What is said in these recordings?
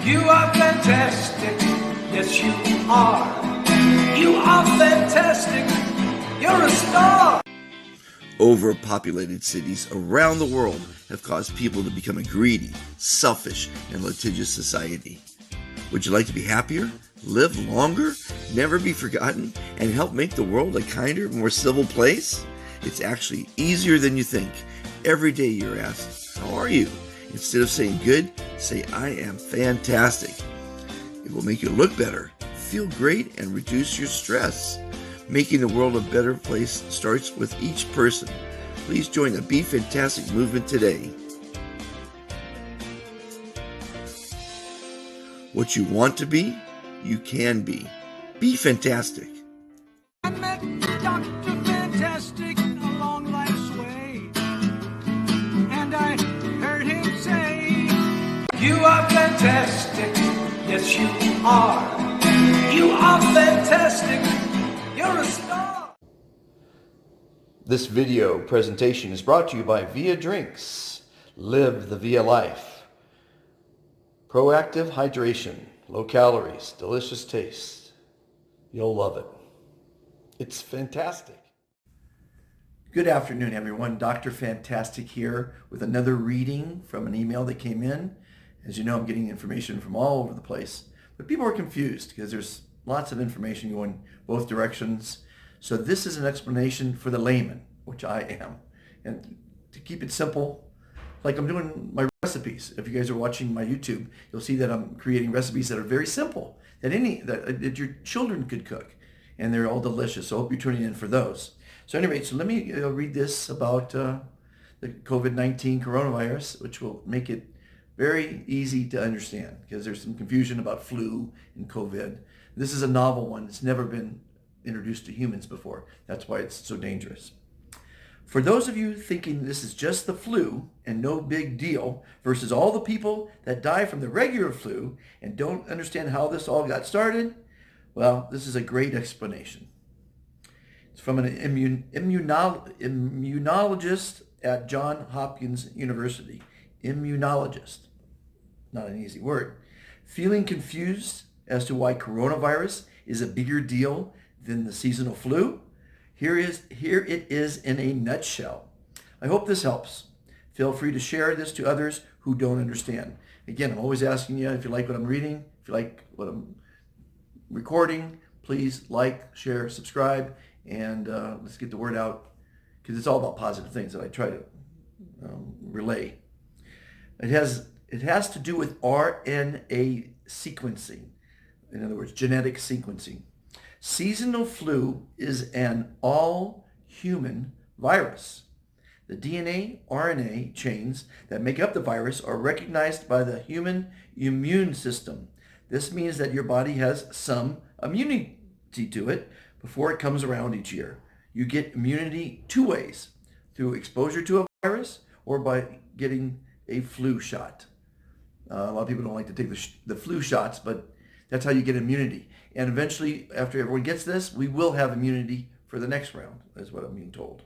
You are fantastic, yes you are. You are fantastic, you're a star. Overpopulated cities around the world have caused people to become a greedy, selfish, and litigious society. Would you like to be happier, live longer, never be forgotten, and help make the world a kinder, more civil place? It's actually easier than you think. Every day you're asked, how are you? Instead of saying good, say I am fantastic. It will make you look better, feel great, and reduce your stress. Making the world a better place starts with each person. Please join the Be Fantastic movement today. What you want to be, you can be. Be fantastic. I met Dr. Fantastic along life's way, and I heard him say, you are fantastic, yes you are. You are fantastic, you're a star. This video presentation is brought to you by Via Drinks. Live the Via life. Proactive hydration, low calories, delicious taste. You'll love it. It's fantastic. Good afternoon, everyone. Dr. Fantastic here with another reading from an email that came in. As you know, I'm getting information from all over the place, but people are confused because there's lots of information going both directions. So this is an explanation for the layman, which I am. And to keep it simple, like I'm doing my recipes. If you guys are watching my YouTube, you'll see that I'm creating recipes that are very simple, that your children could cook, and they're all delicious. So I hope you're tuning in for those. So anyway, so let me read this about the COVID-19 coronavirus, which will make it very easy to understand because there's some confusion about flu and COVID. This is a novel one. It's never been introduced to humans before. That's why it's so dangerous. For those of you thinking this is just the flu and no big deal versus all the people that die from the regular flu and don't understand how this all got started, well, this is a great explanation. It's from an immunologist at Johns Hopkins University. Immunologist. Not an easy word. Feeling confused as to why coronavirus is a bigger deal than the seasonal flu? Here it is in a nutshell. I hope this helps. Feel free to share this to others who don't understand. Again, I'm always asking you, if you like what I'm reading, if you like what I'm recording, please like, share, subscribe, and let's get the word out, because it's all about positive things that I try to relay. It has to do with RNA sequencing. In other words, genetic sequencing. Seasonal flu is an all-human virus. The DNA, RNA chains that make up the virus are recognized by the human immune system. This means that your body has some immunity to it before it comes around each year. You get immunity two ways, through exposure to a virus or by getting a flu shot. A lot of people don't like to take the flu shots, but that's how you get immunity. And eventually, after everyone gets this, we will have immunity for the next round, is what I'm being told.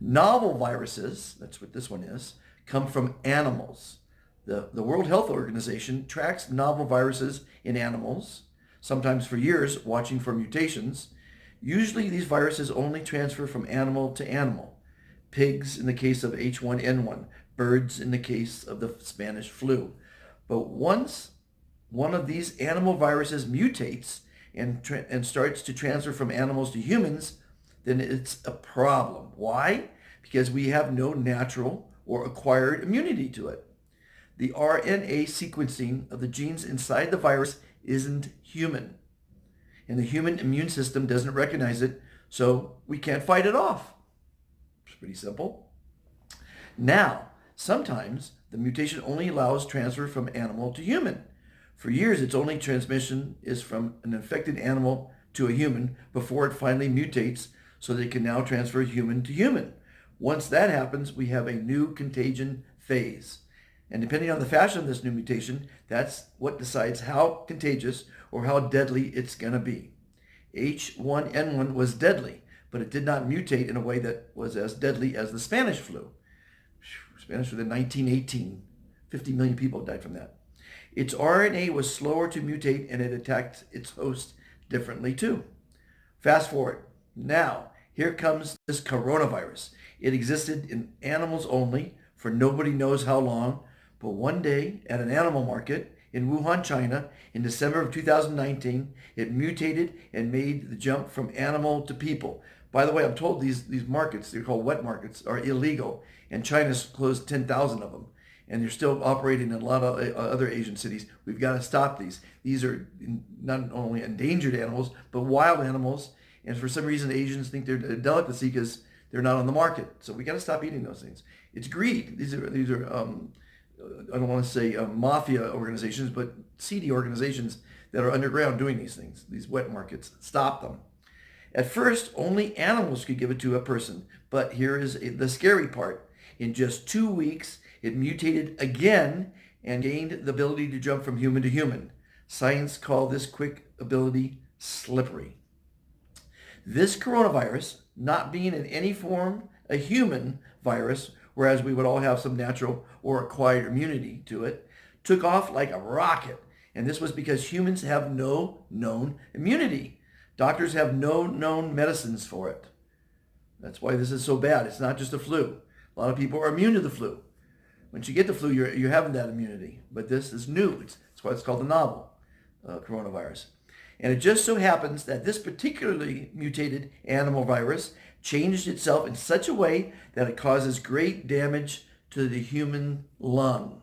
Novel viruses, that's what this one is, come from animals. The World Health Organization tracks novel viruses in animals, sometimes for years, watching for mutations. Usually these viruses only transfer from animal to animal. Pigs in the case of H1N1, birds in the case of the Spanish flu. But once one of these animal viruses mutates and starts to transfer from animals to humans, then it's a problem. Why? Because we have no natural or acquired immunity to it. The RNA sequencing of the genes inside the virus isn't human, and the human immune system doesn't recognize it, so we can't fight it off. It's pretty simple. Now, sometimes the mutation only allows transfer from animal to human. For years, its only transmission is from an infected animal to a human before it finally mutates so that it can now transfer human to human. Once that happens, we have a new contagion phase. And depending on the fashion of this new mutation, that's what decides how contagious or how deadly it's going to be. H1N1 was deadly, but it did not mutate in a way that was as deadly as the Spanish flu. Spanish flu in 1918. 50 million people died from that. Its RNA was slower to mutate and it attacked its host differently too. Fast forward. Now, here comes this coronavirus. It existed in animals only for nobody knows how long, but one day at an animal market in Wuhan, China, in December of 2019, it mutated and made the jump from animal to people. By the way, I'm told these markets, they're called wet markets, are illegal, and China's closed 10,000 of them, and they're still operating in a lot of other Asian cities. We've got to stop these. These are not only endangered animals, but wild animals, and for some reason Asians think they're a delicacy because they're not on the market. So we got to stop eating those things. It's greed. These are I don't want to say mafia organizations, but seedy organizations that are underground doing these things, these wet markets. Stop them. At first, only animals could give it to a person, but here is the scary part. In just 2 weeks, it mutated again and gained the ability to jump from human to human. Science called this quick ability slippery. This coronavirus, not being in any form a human virus, whereas we would all have some natural or acquired immunity to it, took off like a rocket. And this was because humans have no known immunity. Doctors have no known medicines for it. That's why this is so bad. It's not just a flu. A lot of people are immune to the flu. Once you get the flu, you're having that immunity. But this is new. That's why it's called the novel coronavirus. And it just so happens that this particularly mutated animal virus changed itself in such a way that it causes great damage to the human lung.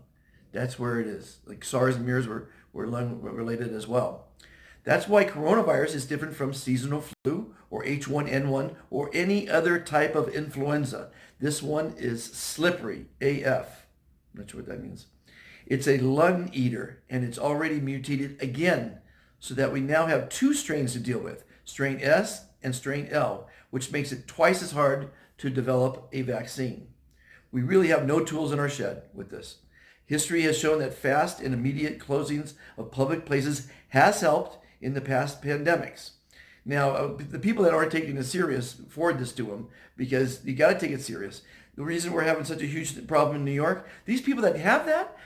That's where it is. Like SARS and MERS were lung related as well. That's why coronavirus is different from seasonal flu or H1N1 or any other type of influenza. This one is slippery AF. I'm not sure what that means. It's a lung eater and it's already mutated again so that we now have two strains to deal with, strain S and strain L, which makes it twice as hard to develop a vaccine. We really have no tools in our shed with this. History has shown that fast and immediate closings of public places has helped in the past pandemics. Now, the people that aren't taking it serious, forward this to them because you got to take it serious. The reason we're having such a huge problem in New York, these people that have that,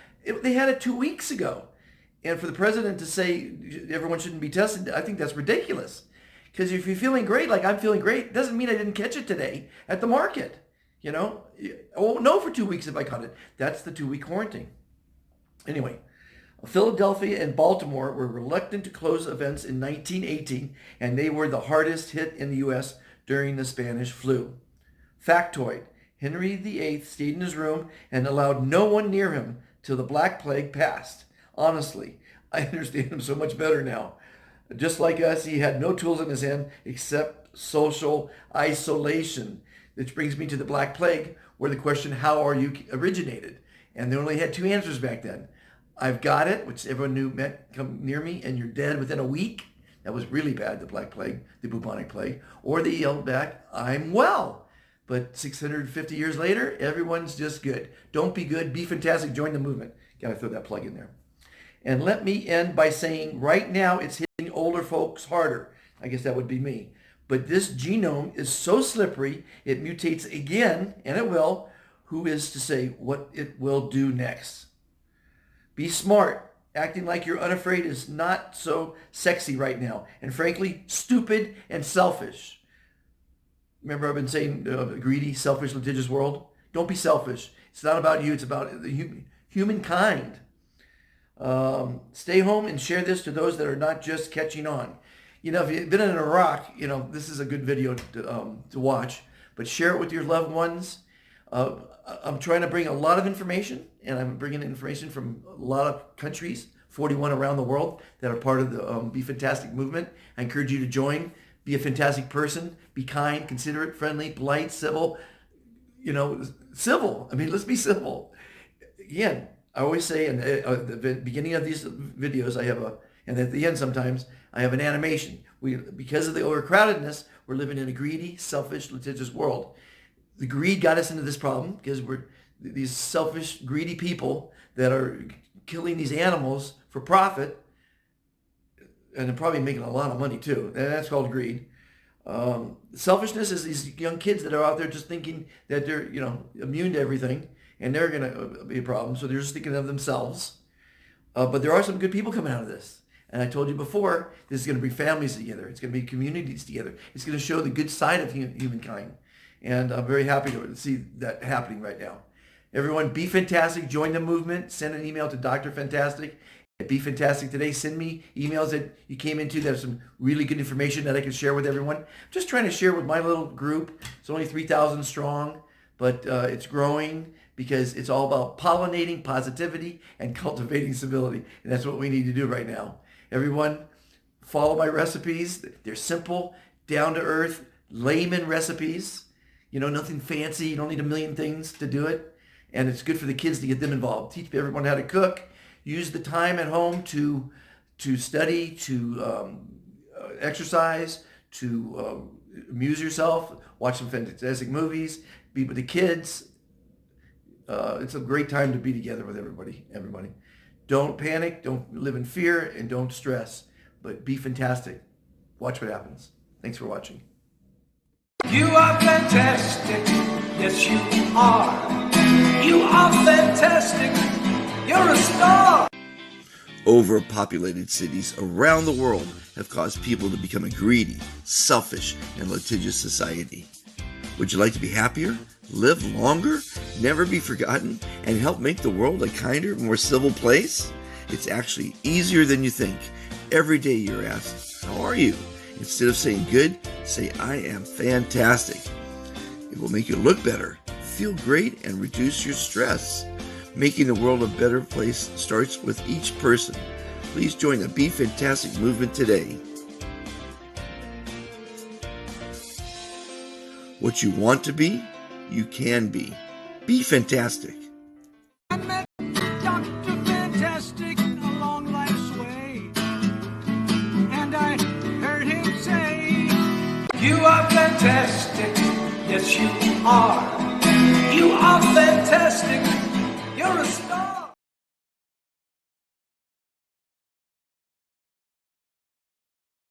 they had it 2 weeks ago. And for the president to say everyone shouldn't be tested, I think that's ridiculous. Because if you're feeling great, like I'm feeling great, it doesn't mean I didn't catch it today at the market. You know, I won't know for 2 weeks if I caught it. That's the 2-week quarantine. Anyway, Philadelphia and Baltimore were reluctant to close events in 1918, and they were the hardest hit in the U.S. during the Spanish flu. Factoid, Henry VIII stayed in his room and allowed no one near him till the Black Plague passed. Honestly, I understand him so much better now. Just like us, he had no tools in his hand except social isolation. Which brings me to the Black Plague, where the question, how are you, originated? And they only had two answers back then. I've got it, which everyone knew meant come near me, and you're dead within a week. That was really bad, the Black Plague, the bubonic plague. Or they yelled back, I'm well. But 650 years later, everyone's just good. Don't be good, be fantastic, join the movement. Got to throw that plug in there. And let me end by saying right now it's hitting older folks harder. I guess that would be me. But this genome is so slippery, it mutates again, and it will. Who is to say what it will do next? Be smart. Acting like you're unafraid is not so sexy right now. And frankly, stupid and selfish. Remember I've been saying greedy, selfish, litigious world? Don't be selfish. It's not about you. It's about the humankind. Stay home and share this to those that are not just catching on. You know, if you've been in Iraq, you know, this is a good video to watch, but share it with your loved ones. I'm trying to bring a lot of information, and I'm bringing information from a lot of countries, 41 around the world, that are part of the Be Fantastic movement. I encourage you to join. Be a fantastic person. Be kind, considerate, friendly, polite, civil. You know, civil. I mean, let's be civil. Again, I always say in the beginning of these videos, and at the end sometimes, I have an animation. Because of the overcrowdedness, we're living in a greedy, selfish, litigious world. The greed got us into this problem because we're these selfish, greedy people that are killing these animals for profit, and they're probably making a lot of money too. And that's called greed. Selfishness is these young kids that are out there just thinking that they're, you know, immune to everything, and they're going to be a problem. So they're just thinking of themselves. But there are some good people coming out of this. And I told you before, this is going to bring families together. It's going to bring communities together. It's going to show the good side of humankind. And I'm very happy to see that happening right now. Everyone, be fantastic. Join the movement. Send an email to Dr. Fantastic at Be Fantastic Today. Send me emails that you came into that have some really good information that I can share with everyone. I'm just trying to share with my little group. It's only 3,000 strong, but it's growing because it's all about pollinating positivity and cultivating civility. And that's what we need to do right now. Everyone, follow my recipes. They're simple, down to earth, layman recipes. Nothing fancy. You don't need a million things to do it. And it's good for the kids to get them involved. Teach everyone how to cook. Use the time at home to study, to exercise, to amuse yourself, watch some fantastic movies, be with the kids. It's a great time to be together with everybody. Don't panic, don't live in fear, and don't stress. But be fantastic. Watch what happens. Thanks for watching. You are fantastic. Yes, you are. You are fantastic. You're a star. Overpopulated cities around the world have caused people to become a greedy, selfish, and litigious society. Would you like to be happier, live longer, never be forgotten, and help make the world a kinder, more civil place? It's actually easier than you think. Every day you're asked, how are you? Instead of saying good, say I am fantastic. It will make you look better, feel great, and reduce your stress. Making the world a better place starts with each person. Please join the Be Fantastic movement today. What you want to be, you can be. Be fantastic. I met Dr. Fantastic along life's way, and I heard him say, you are fantastic. Yes, you are. You are fantastic. You're a